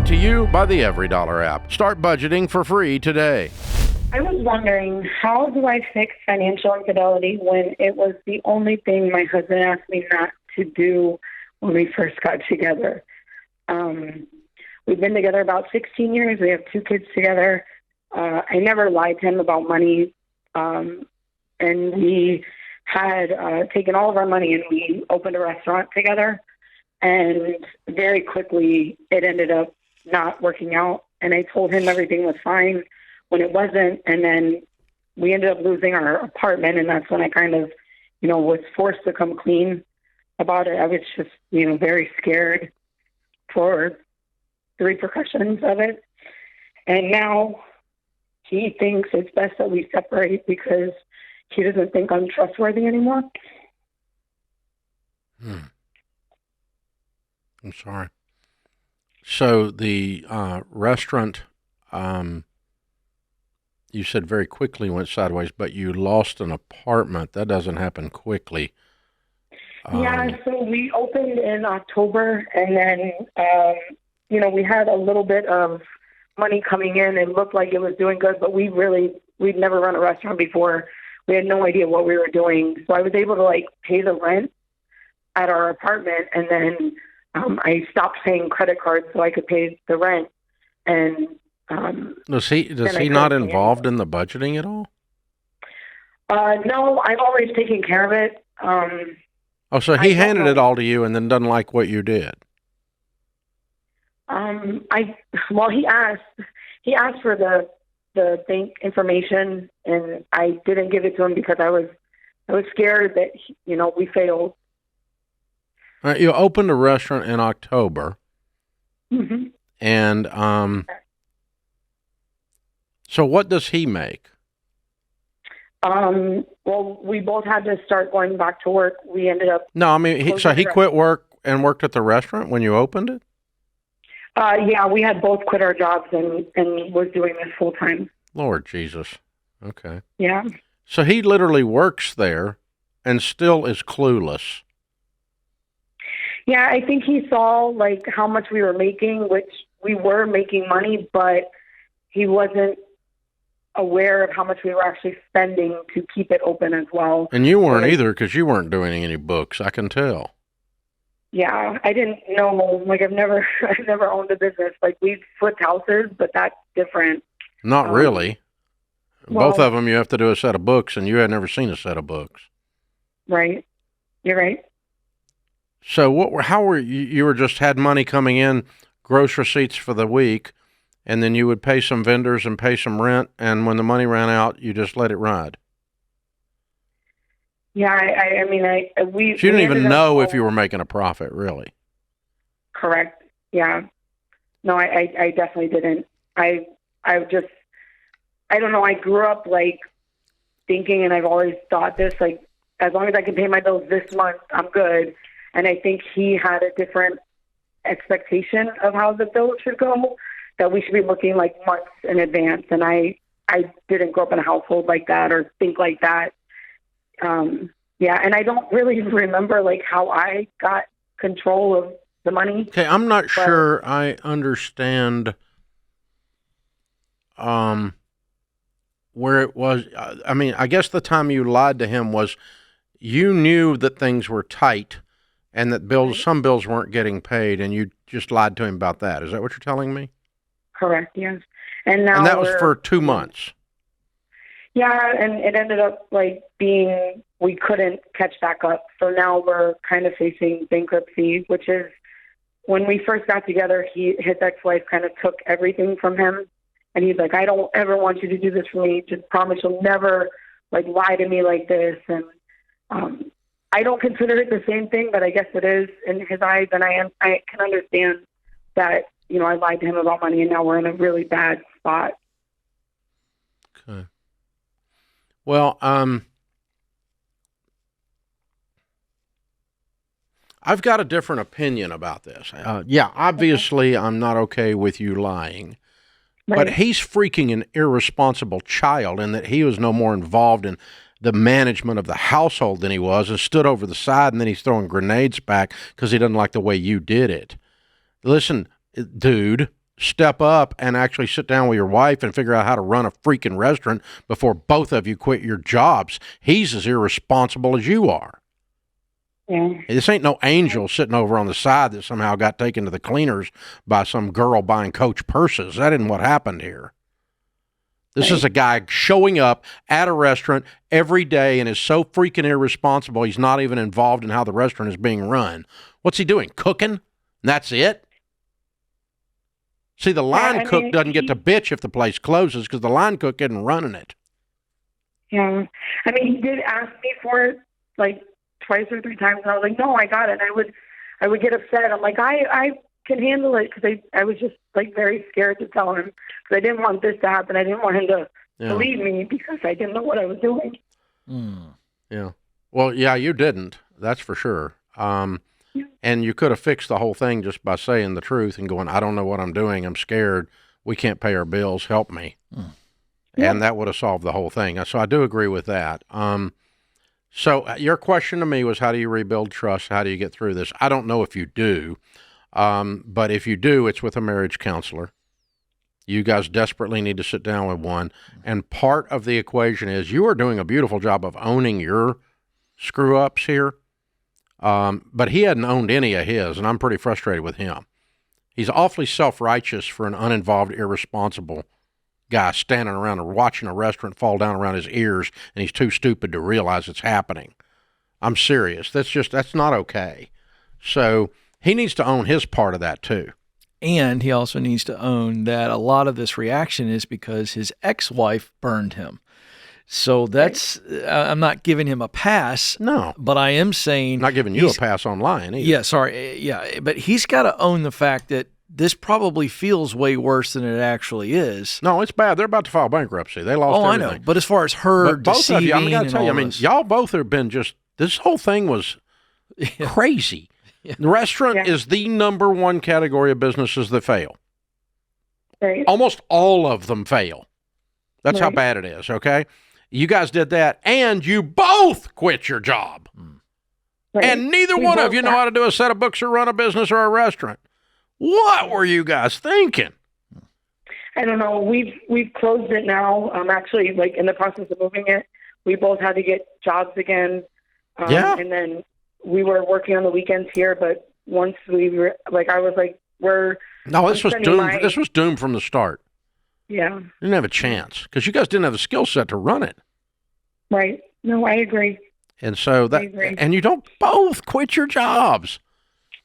Brought to you by the Every Dollar app. Start budgeting for free today. I was wondering, how do I fix financial infidelity when it was the only thing my husband asked me not to do when we first got together? We've been together about 16 years. We have 2 kids together. I never lied to him about money. And we had taken all of our money and we opened a restaurant together. And very quickly, it ended up not working out. And I told him everything was fine when it wasn't. And then we ended up losing our apartment. And that's when I kind of, was forced to come clean about it. I was just, very scared for the repercussions of it. And now he thinks it's best that we separate because he doesn't think I'm trustworthy anymore. I'm sorry. So the restaurant, you said very quickly went sideways, but you lost an apartment. That doesn't happen quickly. Yeah, so we opened in October, and then, we had a little bit of money coming in. It looked like it was doing good, but we'd never run a restaurant before. We had no idea what we were doing. So I was able to, pay the rent at our apartment, and then I stopped paying credit cards so I could pay the rent. And does he not involved in the budgeting at all? No, I've always taken care of it. So he handed it all to you and then doesn't like what you did. He asked for the bank information, and I didn't give it to him because I was scared that we failed. All right, you opened a restaurant in October, and so what does he make? Well, we both had to start going back to work. We ended up. No, I mean, he quit work and worked at the restaurant when you opened it? Yeah, we had both quit our jobs and was doing this full time. Lord Jesus. Okay. Yeah. So he literally works there and still is clueless. Yeah, I think he saw how much we were making, which we were making money, but he wasn't aware of how much we were actually spending to keep it open as well. And you weren't either, because you weren't doing any books, I can tell. Yeah, I didn't know. I've never owned a business. We've flipped houses, but that's different. Not really. Both of them, you have to do a set of books, and you had never seen a set of books. Right. You're right. So how were you were just had money coming in, gross receipts for the week, and then you would pay some vendors and pay some rent, and when the money ran out, you just let it ride. Yeah, so you didn't even know if you were making a profit, really. Correct. Yeah. No, I definitely didn't. I don't know. I grew up thinking, and I've always thought this, as long as I can pay my bills this month, I'm good. And I think he had a different expectation of how the bills should go, that we should be looking months in advance. And I didn't grow up in a household like that or think like that. Yeah, and I don't really remember how I got control of the money. Okay, I'm not sure I understand where it was. I guess the time you lied to him was you knew that things were tight and that some bills weren't getting paid, and you just lied to him about that. Is that what you're telling me? Correct, yes. And that was for 2 months. Yeah, and it ended up being we couldn't catch back up. So now we're kind of facing bankruptcy, which is when we first got together, his ex-wife kind of took everything from him. And he's like, I don't ever want you to do this for me. Just promise you'll never lie to me like this. And I don't consider it the same thing, but I guess it is in his eyes. And I can understand that, I lied to him about money, and now we're in a really bad spot. Okay. Well, I've got a different opinion about this. Obviously, I'm not okay with you lying. Right. But he's freaking an irresponsible child in that he was no more involved in the management of the household than he was, and stood over the side, and then he's throwing grenades back because he doesn't like the way you did it. Listen, dude, step up and actually sit down with your wife and figure out how to run a freaking restaurant before both of you quit your jobs. He's as irresponsible as you are. Yeah. This ain't no angel sitting over on the side that somehow got taken to the cleaners by some girl buying Coach purses. That isn't what happened here. This is a guy showing up at a restaurant every day and is so freaking irresponsible he's not even involved in how the restaurant is being run. What's he doing? Cooking? And that's it? See, the line cook doesn't get to bitch if the place closes because the line cook isn't running it. Yeah. I mean, he did ask me for it like twice or three times, and I was like, no, I got it. I would get upset. I'm like, I can handle it, because I was just like very scared to tell him, because I didn't want this to happen. I didn't want him to believe me, because I didn't know what I was doing. Yeah. Well, yeah, you didn't. That's for sure. And you could have fixed the whole thing just by saying the truth and going, I don't know what I'm doing. I'm scared. We can't pay our bills. Help me. And that would have solved the whole thing. So I do agree with that. So your question to me was, how do you rebuild trust? How do you get through this? I don't know if you do. But if you do, it's with a marriage counselor. You guys desperately need to sit down with one. And part of the equation is you are doing a beautiful job of owning your screw-ups here. But he hadn't owned any of his, and I'm pretty frustrated with him. He's awfully self-righteous for an uninvolved, irresponsible guy standing around and watching a restaurant fall down around his ears, and he's too stupid to realize it's happening. I'm serious. That's not okay. So he needs to own his part of that too. And he also needs to own that a lot of this reaction is because his ex-wife burned him. So that's, I'm not giving him a pass. No. But I am saying. Not giving you a pass on lying either. Yeah, sorry. Yeah. But he's got to own the fact that this probably feels way worse than it actually is. No, it's bad. They're about to file bankruptcy. They lost everything. I know. But as far as her both of you, I got to tell you, this. y'all both have been this whole thing was crazy. Yeah. The restaurant is the number one category of businesses that fail. Right. Almost all of them fail. That's how bad it is, okay? You guys did that, and you both quit your job. Right. And neither one of you know how to do a set of books or run a business or a restaurant. What were you guys thinking? I don't know. We've closed it now. Actually, like in the process of moving it, we both had to get jobs again. And then we were working on the weekends here, but once we were I was like, this was doomed. This was doomed from the start. Yeah. You didn't have a chance because you guys didn't have the skill set to run it. Right. No, I agree. And so and you don't both quit your jobs.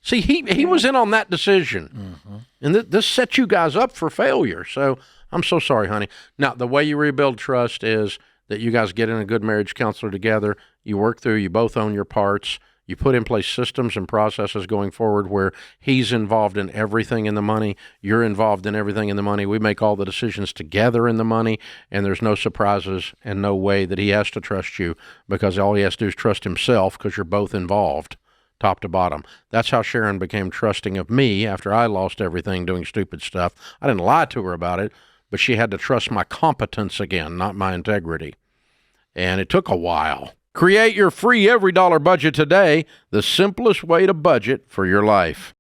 See, he was in on that decision, and this set you guys up for failure. So I'm so sorry, honey. Now, the way you rebuild trust is that you guys get in a good marriage counselor together. You work through. You both own your parts. You put in place systems and processes going forward where he's involved in everything in the money. You're involved in everything in the money. We make all the decisions together in the money, and there's no surprises and no way that he has to trust you, because all he has to do is trust himself, because you're both involved, top to bottom. That's how Sharon became trusting of me after I lost everything doing stupid stuff. I didn't lie to her about it, but she had to trust my competence again, not my integrity. And it took a while. Create your free every dollar budget today, the simplest way to budget for your life.